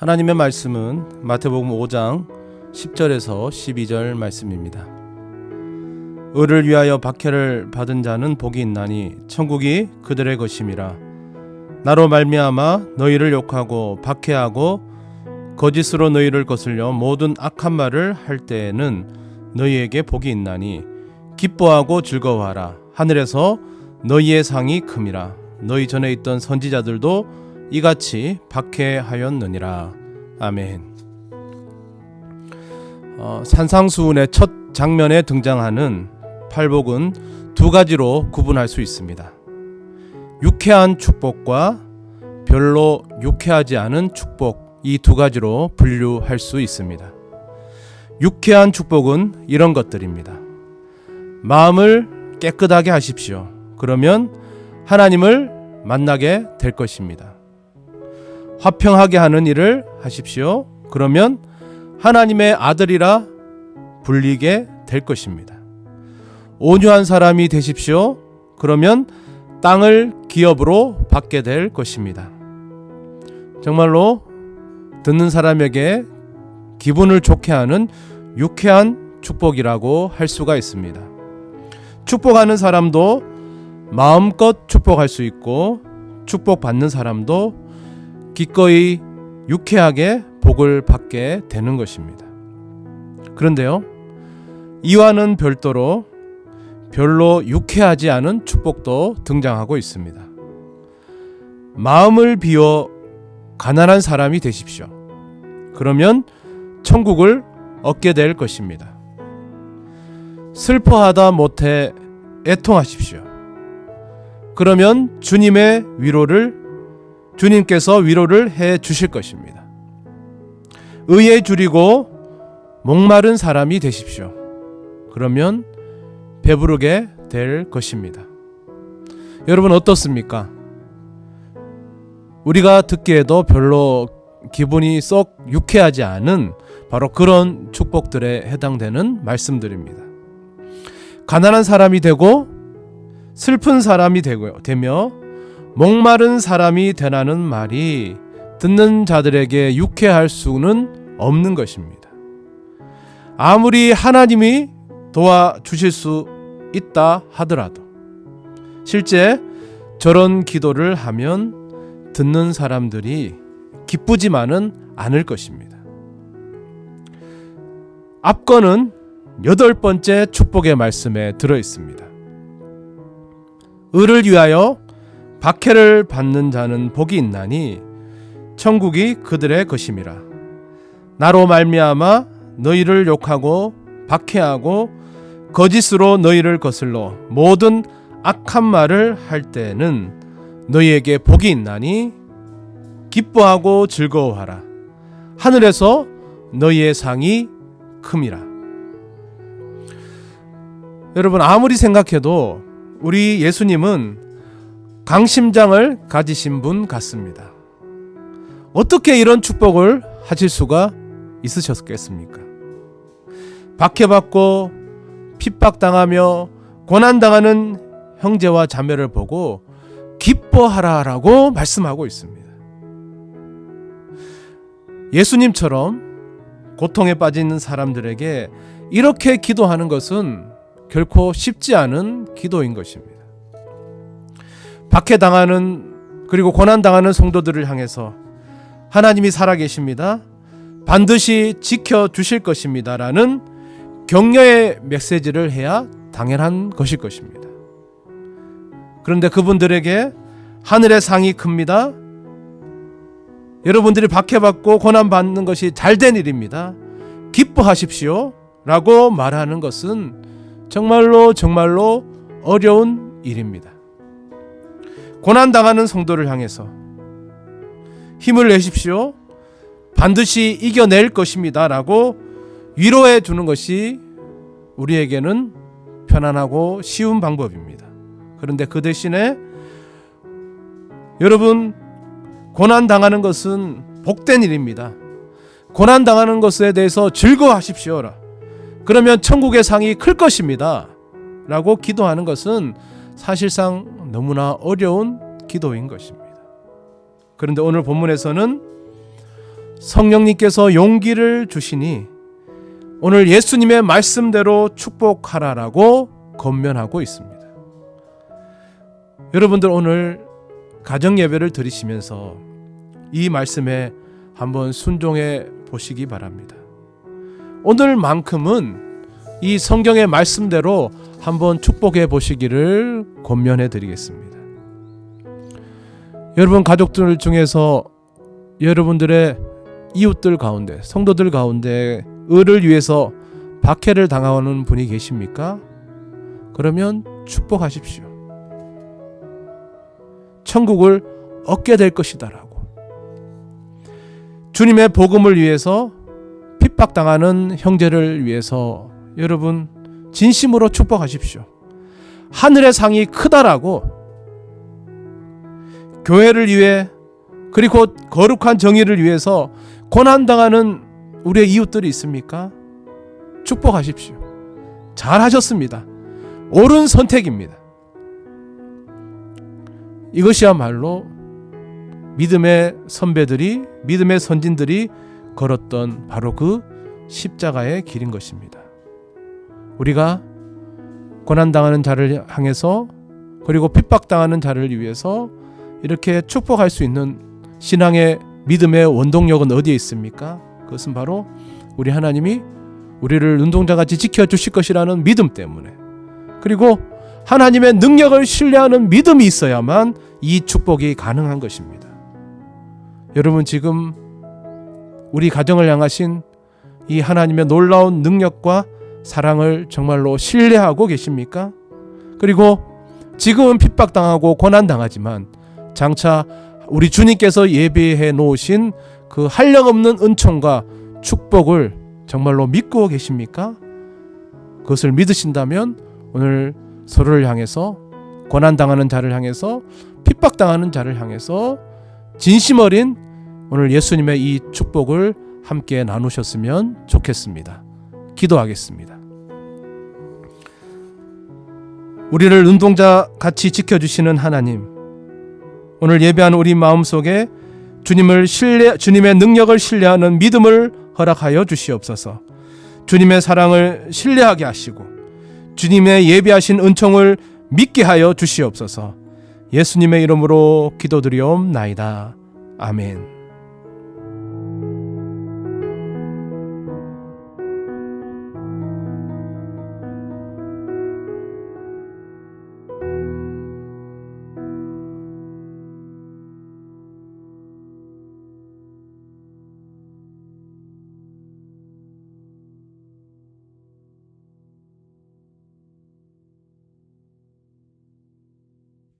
하나님의 말씀은 마태복음 5장 10절에서 12절 말씀입니다. 의를 위하여 박해를 받은 자는 복이 있나니 천국이 그들의 것임이라. 나로 말미암아 너희를 욕하고 박해하고 거짓으로 너희를 거슬려 모든 악한 말을 할 때에는 너희에게 복이 있나니 기뻐하고 즐거워하라. 하늘에서 너희의 상이 큼이라. 너희 전에 있던 선지자들도 이같이 박해하였느니라. 아멘. 산상수훈의 첫 장면에 등장하는 팔복은 두 가지로 구분할 수 있습니다. 유쾌한 축복과 별로 유쾌하지 않은 축복, 이 두 가지로 분류할 수 있습니다. 유쾌한 축복은 이런 것들입니다. 마음을 깨끗하게 하십시오. 그러면 하나님을 만나게 될 것입니다. 화평하게 하는 일을 하십시오. 그러면 하나님의 아들이라 불리게 될 것입니다. 온유한 사람이 되십시오. 그러면 땅을 기업으로 받게 될 것입니다. 정말로 듣는 사람에게 기분을 좋게 하는 유쾌한 축복이라고 할 수가 있습니다. 축복하는 사람도 마음껏 축복할 수 있고, 축복받는 사람도 기꺼이 유쾌하게 복을 받게 되는 것입니다. 그런데요, 이와는 별도로 별로 유쾌하지 않은 축복도 등장하고 있습니다. 마음을 비워 가난한 사람이 되십시오. 그러면 천국을 얻게 될 것입니다. 슬퍼하다 못해 애통하십시오. 그러면 주님께서 위로를 해 주실 것입니다. 의에 줄이고 목마른 사람이 되십시오. 그러면 배부르게 될 것입니다. 여러분 어떻습니까? 우리가 듣기에도 별로 기분이 썩 유쾌하지 않은 바로 그런 축복들에 해당되는 말씀들입니다. 가난한 사람이 되고 슬픈 사람이 되며 목마른 사람이 되라는 말이 듣는 자들에게 유쾌할 수는 없는 것입니다. 아무리 하나님이 도와주실 수 있다 하더라도 실제 저런 기도를 하면 듣는 사람들이 기쁘지만은 않을 것입니다. 앞거는 8번째 축복의 말씀에 들어 있습니다. 의를 위하여 박해를 받는 자는 복이 있나니 천국이 그들의 것임이라. 나로 말미암아 너희를 욕하고 박해하고 거짓으로 너희를 거슬러 모든 악한 말을 할 때에는 너희에게 복이 있나니 기뻐하고 즐거워하라. 하늘에서 너희의 상이 큼이라. 여러분 아무리 생각해도 우리 예수님은 강심장을 가지신 분 같습니다. 어떻게 이런 축복을 하실 수가 있으셨겠습니까? 박해받고 핍박당하며 고난당하는 형제와 자매를 보고 기뻐하라라고 말씀하고 있습니다. 예수님처럼 고통에 빠진 사람들에게 이렇게 기도하는 것은 결코 쉽지 않은 기도인 것입니다. 박해당하는 그리고 고난당하는 성도들을 향해서 하나님이 살아계십니다. 반드시 지켜주실 것입니다. 라는 격려의 메시지를 해야 당연한 것일 것입니다. 그런데 그분들에게 하늘의 상이 큽니다. 여러분들이 박해받고 고난받는 것이 잘된 일입니다. 기뻐하십시오. 라고 말하는 것은 정말로 어려운 일입니다. 고난당하는 성도를 향해서 힘을 내십시오. 반드시 이겨낼 것입니다. 라고 위로해 주는 것이 우리에게는 편안하고 쉬운 방법입니다. 그런데 그 대신에 여러분 고난당하는 것은 복된 일입니다. 고난당하는 것에 대해서 즐거워하십시오. 그러면 천국의 상이 클 것입니다. 라고 기도하는 것은 사실상 너무나 어려운 기도인 것입니다. 그런데 오늘 본문에서는 성령님께서 용기를 주시니 오늘 예수님의 말씀대로 축복하라라고 권면하고 있습니다. 여러분들 오늘 가정예배를 드리시면서 이 말씀에 한번 순종해 보시기 바랍니다. 오늘만큼은 이 성경의 말씀대로 한번 축복해 보시기를 권면해 드리겠습니다. 여러분 가족들 중에서 여러분들의 이웃들 가운데, 성도들 가운데 을을 위해서 박해를 당하는 분이 계십니까? 그러면 축복하십시오. 천국을 얻게 될 것이다라고. 주님의 복음을 위해서 핍박당하는 형제를 위해서 여러분 진심으로 축복하십시오. 하늘의 상이 크다라고. 교회를 위해 그리고 거룩한 정의를 위해서 고난당하는 우리의 이웃들이 있습니까? 축복하십시오. 잘하셨습니다. 옳은 선택입니다. 이것이야말로 믿음의 선배들이, 믿음의 선진들이 걸었던 바로 그 십자가의 길인 것입니다. 우리가 고난당하는 자를 향해서 그리고 핍박당하는 자를 위해서 이렇게 축복할 수 있는 신앙의 믿음의 원동력은 어디에 있습니까? 그것은 바로 우리 하나님이 우리를 눈동자같이 지켜주실 것이라는 믿음 때문에, 그리고 하나님의 능력을 신뢰하는 믿음이 있어야만 이 축복이 가능한 것입니다. 여러분 지금 우리 가정을 향하신 이 하나님의 놀라운 능력과 사랑을 정말로 신뢰하고 계십니까? 그리고 지금은 핍박당하고 고난당하지만 장차 우리 주님께서 예비해 놓으신 그 한량없는 은총과 축복을 정말로 믿고 계십니까? 그것을 믿으신다면 오늘 서로를 향해서, 고난당하는 자를 향해서, 핍박당하는 자를 향해서 진심 어린 오늘 예수님의 이 축복을 함께 나누셨으면 좋겠습니다. 기도하겠습니다. 우리를 눈동자같이 지켜주시는 하나님, 오늘 예배한 우리 마음속에 주님의 능력을 신뢰하는 믿음을 허락하여 주시옵소서. 주님의 사랑을 신뢰하게 하시고 주님의 예비하신 은총을 믿게 하여 주시옵소서. 예수님의 이름으로 기도드리옵나이다. 아멘.